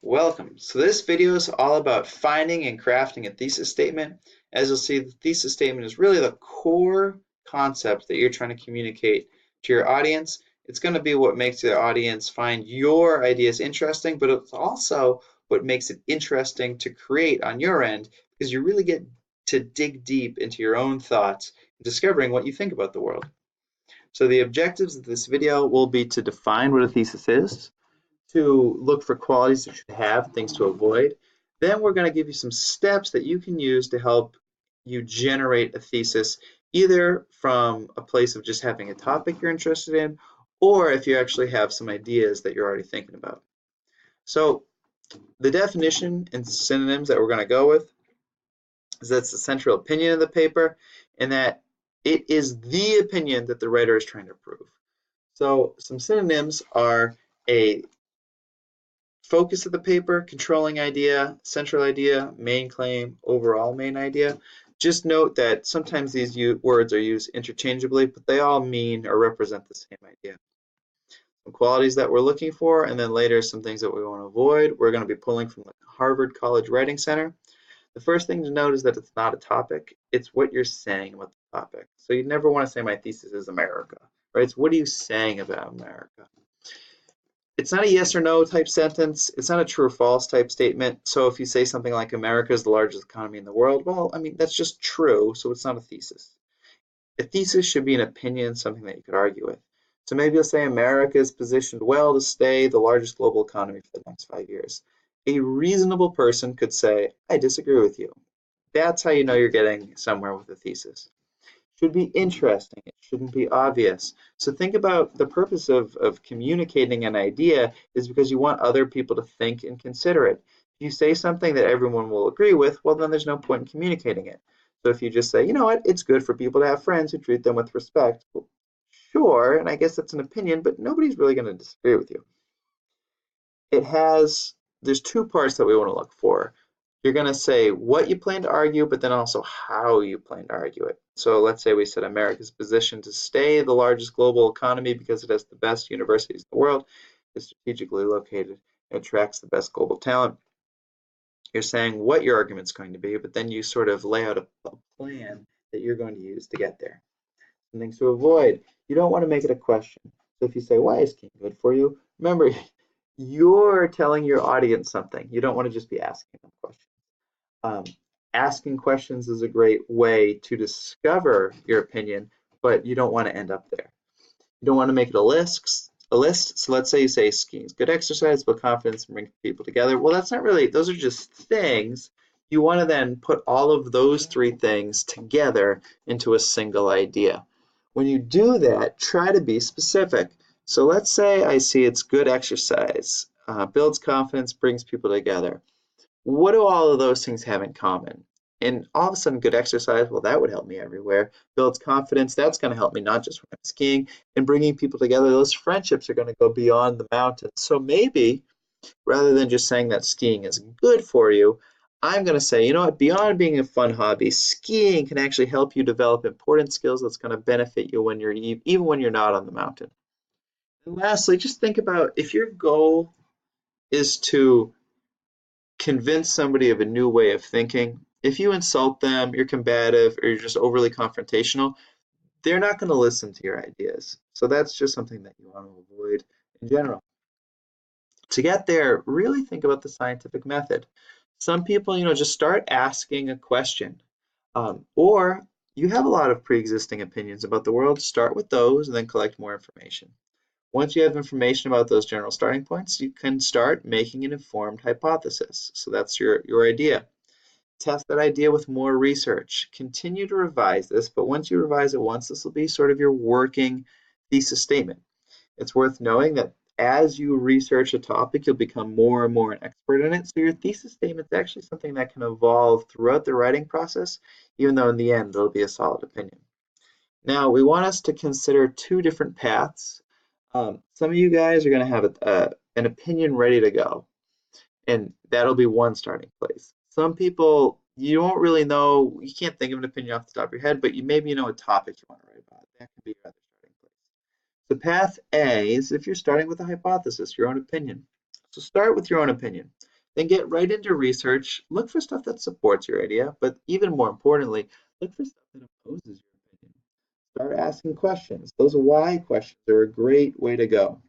Welcome. So this video is all about finding and crafting a thesis statement. As you'll see, the thesis statement is really the core concept that you're trying to communicate to your audience. It's going to be what makes the audience find your ideas interesting, but it's also what makes it interesting to create on your end because you really get to dig deep into your own thoughts and discovering what you think about the world. So the objectives of this video will be to define what a thesis is, to look for qualities that you should have, things to avoid. Then we're going to give you some steps that you can use to help you generate a thesis, either from a place of just having a topic you're interested in, or if you actually have some ideas that you're already thinking about. So the definition and synonyms that we're going to go with is that's the central opinion of the paper, and that it is the opinion that the writer is trying to prove. So some synonyms are a focus of the paper, controlling idea, central idea, main claim, overall main idea. Just note that sometimes these words are used interchangeably, but they all mean or represent the same idea. Some qualities that we're looking for, and then later some things that we want to avoid. We're going to be pulling from the Harvard College Writing Center. The first thing to note is that it's not a topic, it's what you're saying about the topic. So you never want to say my thesis is America, right? It's what are you saying about America? It's not a yes or no type sentence. It's not a true or false type statement. So if you say something like America is the largest economy in the world, well, I mean, that's just true, so it's not a thesis. A thesis should be an opinion, something that you could argue with. So maybe you'll say America is positioned well to stay the largest global economy for the next 5 years. A reasonable person could say, I disagree with you. That's how you know you're getting somewhere with a thesis. Should be interesting. It shouldn't be obvious. So think about the purpose of communicating an idea is because you want other people to think and consider it. If you say something that everyone will agree with, well, then there's no point in communicating it. So if you just say, you know what, it's good for people to have friends who treat them with respect. Well, sure, and I guess that's an opinion, but nobody's really going to disagree with you. There's two parts that we want to look for. You're going to say what you plan to argue, but then also how you plan to argue it. So let's say we said America's position to stay the largest global economy because it has the best universities in the world, is strategically located, and attracts the best global talent. You're saying what your argument's going to be, but then you sort of lay out a plan that you're going to use to get there. Some things to avoid. You don't want to make it a question. So if you say, why is king good for you? Remember, you're telling your audience something. You don't want to just be asking them questions. Asking questions is a great way to discover your opinion, but you don't want to end up there. You don't want to make it a list. So let's say you say skiing is good exercise, build confidence, and bring people together. Well, that's not really, those are just things. You want to then put all of those three things together into a single idea. When you do that, try to be specific. So let's say I see it's good exercise, builds confidence, brings people together. What do all of those things have in common? And all of a sudden, good exercise, well, that would help me everywhere. Builds confidence, that's going to help me not just when I'm skiing. And bringing people together, those friendships are going to go beyond the mountains. So maybe, rather than just saying that skiing is good for you, I'm going to say, you know what, beyond being a fun hobby, skiing can actually help you develop important skills that's going to benefit you when you're even when you're not on the mountain. And lastly, just think about if your goal is to convince somebody of a new way of thinking, if you insult them, you're combative, or you're just overly confrontational, they're not going to listen to your ideas. So that's just something that you want to avoid in general. To get there, really think about the scientific method. Some people, just start asking a question. Or you have a lot of pre-existing opinions about the world, start with those and then collect more information. Once you have information about those general starting points, you can start making an informed hypothesis. So that's your idea. Test that idea with more research. Continue to revise this, but once you revise it once, this will be sort of your working thesis statement. It's worth knowing that as you research a topic, you'll become more and more an expert in it. So your thesis statement is actually something that can evolve throughout the writing process, even though in the end, it'll be a solid opinion. Now, we want us to consider two different paths. Some of you guys are going to have an opinion ready to go, and that'll be one starting place. Some people, you don't really know, you can't think of an opinion off the top of your head, but maybe know a topic you want to write about. That can be your other starting place. So path A is if you're starting with a hypothesis, your own opinion. So start with your own opinion. Then get right into research. Look for stuff that supports your idea, but even more importantly, look for stuff that opposes your opinion. Start asking questions. Those why questions are a great way to go.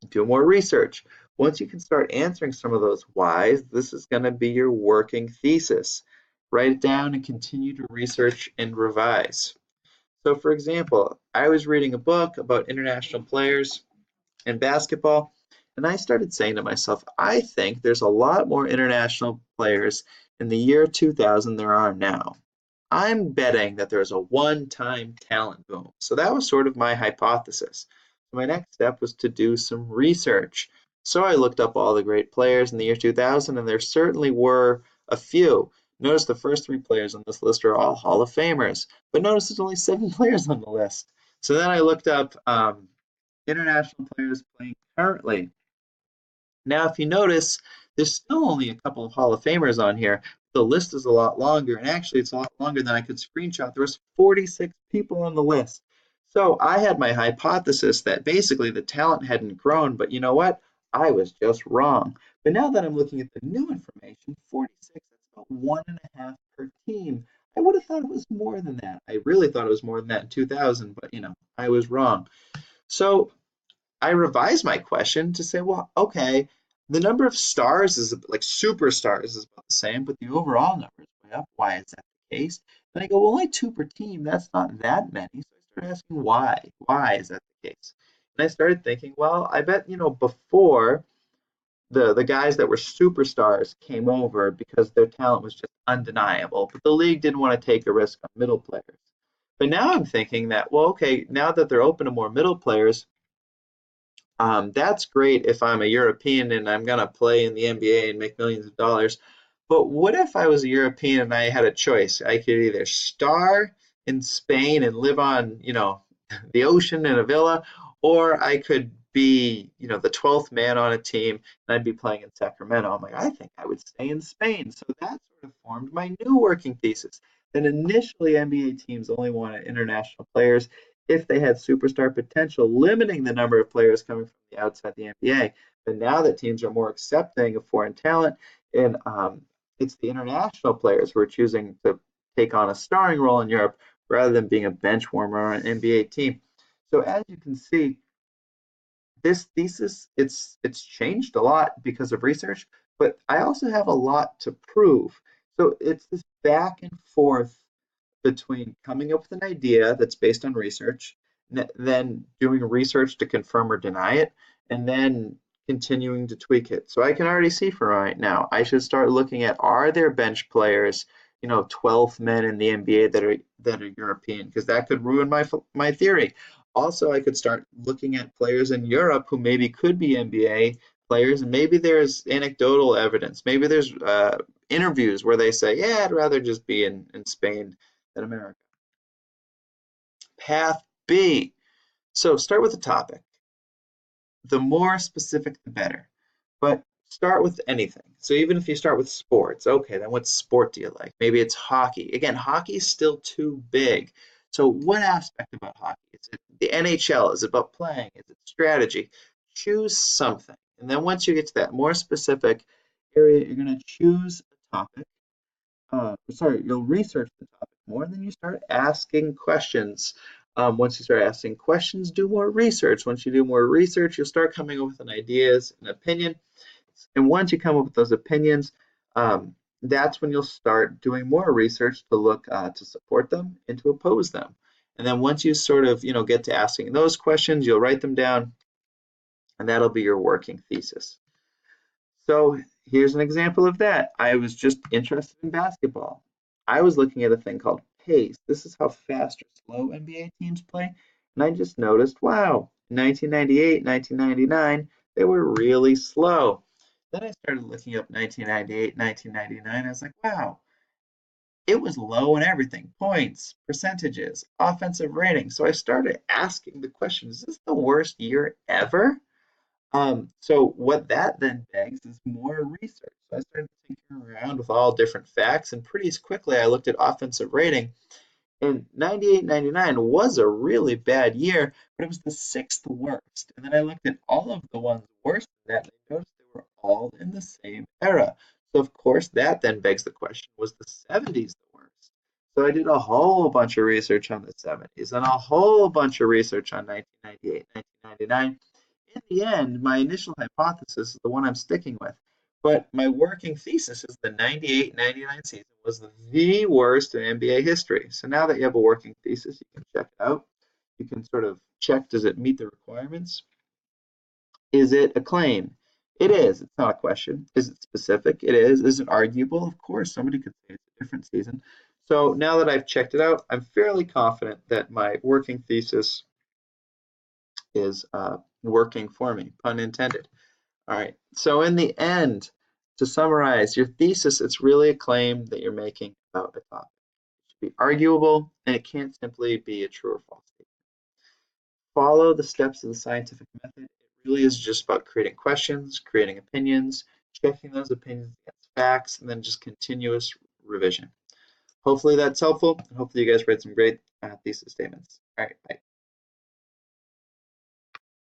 Do more research. Once you can start answering some of those whys, this is going to be your working thesis. Write it down and continue to research and revise. So, for example, I was reading a book about international players in basketball, and I started saying to myself, I think there's a lot more international players in the year 2000 there are now. I'm betting that there's a one-time talent boom. So that was sort of my hypothesis. My next step was to do some research. So I looked up all the great players in the year 2000, and there certainly were a few. Notice the first three players on this list are all Hall of Famers, but notice there's only 7 players on the list. So then I looked up international players playing currently. Now, if you notice, there's still only a couple of Hall of Famers on here. The list is a lot longer, and actually it's a lot longer than I could screenshot. There was 46 people on the list. So I had my hypothesis that basically the talent hadn't grown, but you know what? I was just wrong. But now that I'm looking at the new information, 46, that's about 1.5 per team. I would have thought it was more than that. I really thought it was more than that in 2000, but I was wrong. So I revised my question to say, well, okay, the number of stars is like superstars is about the same, but the overall number is way up. Why is that the case? Then I go, well, only 2 per team. That's not that many. So I started asking why. Why is that the case? And I started thinking, well, I bet before the guys that were superstars came over because their talent was just undeniable, but the league didn't want to take a risk on middle players. But now I'm thinking that, well, okay, now that they're open to more middle players, that's great if I'm a European and I'm going to play in the NBA and make millions of dollars. But what if I was a European and I had a choice? I could either star in Spain and live on, the ocean in a villa, or I could be, the 12th man on a team and I'd be playing in Sacramento. I'm like, I think I would stay in Spain. So that sort of formed my new working thesis. That initially NBA teams only wanted international players if they had superstar potential, limiting the number of players coming from the outside the NBA. But now that teams are more accepting of foreign talent, and it's the international players who are choosing to take on a starring role in Europe rather than being a bench warmer on an NBA team. So as you can see, this thesis it's changed a lot because of research, but I also have a lot to prove. So it's this back and forth between coming up with an idea that's based on research, then doing research to confirm or deny it, and then continuing to tweak it. So I can already see for right now, I should start looking at, are there bench players, 12th men in the NBA that are European, because that could ruin my theory. Also, I could start looking at players in Europe who maybe could be NBA players, and maybe there's anecdotal evidence. Maybe there's interviews where they say, yeah, I'd rather just be in Spain than America. Path B. So start with the topic. The more specific, the better. But start with anything. So even if you start with sports, okay, then what sport do you like? Maybe it's hockey. Again, hockey is still too big. So what aspect about hockey? Is it the NHL? Is it about playing? Is it strategy? Choose something. And then once you get to that more specific area, you're going to choose a topic. You'll research the topic more, and then you start asking questions. Once you start asking questions, do more research. Once you do more research, you'll start coming up with an ideas, an opinion. And once you come up with those opinions, that's when you'll start doing more research to look to support them and to oppose them. And then once you sort of get to asking those questions, you'll write them down, and that'll be your working thesis. So here's an example of that. I was just interested in basketball. I was looking at a thing called pace. This is how fast or slow NBA teams play. And I just noticed, wow, 1998, 1999, they were really slow. Then I started looking up 1998, 1999. I was like, wow, it was low in everything, points, percentages, offensive rating. So I started asking the question, is this the worst year ever? So what that then begs is more research. So I started tinkering around with all different facts, and pretty quickly I looked at offensive rating. And 98, 99 was a really bad year, but it was the sixth worst. And then I looked at all of the ones worse than that, and I noticed they were all in the course, that then begs the question, was the 70s the worst? So I did a whole bunch of research on the 70s and a whole bunch of research on 1998, 1999. In the end, my initial hypothesis is the one I'm sticking with. But my working thesis is the 98-99 season was the worst in NBA history. So now that you have a working thesis, you can check it out. You can sort of check, does it meet the requirements? Is it a claim? It is. It's not a question. Is it specific? It is. Is it arguable? Of course, somebody could say it's a different season. So now that I've checked it out, I'm fairly confident that my working thesis is working for me, pun intended. All right, so in the end, to summarize, your thesis, it's really a claim that you're making about a topic. It should be arguable, and it can't simply be a true or false statement. Follow the steps of the scientific method. It really is just about creating questions, creating opinions, checking those opinions against facts, and then just continuous revision. Hopefully that's helpful, and hopefully you guys write some great thesis statements. All right, bye.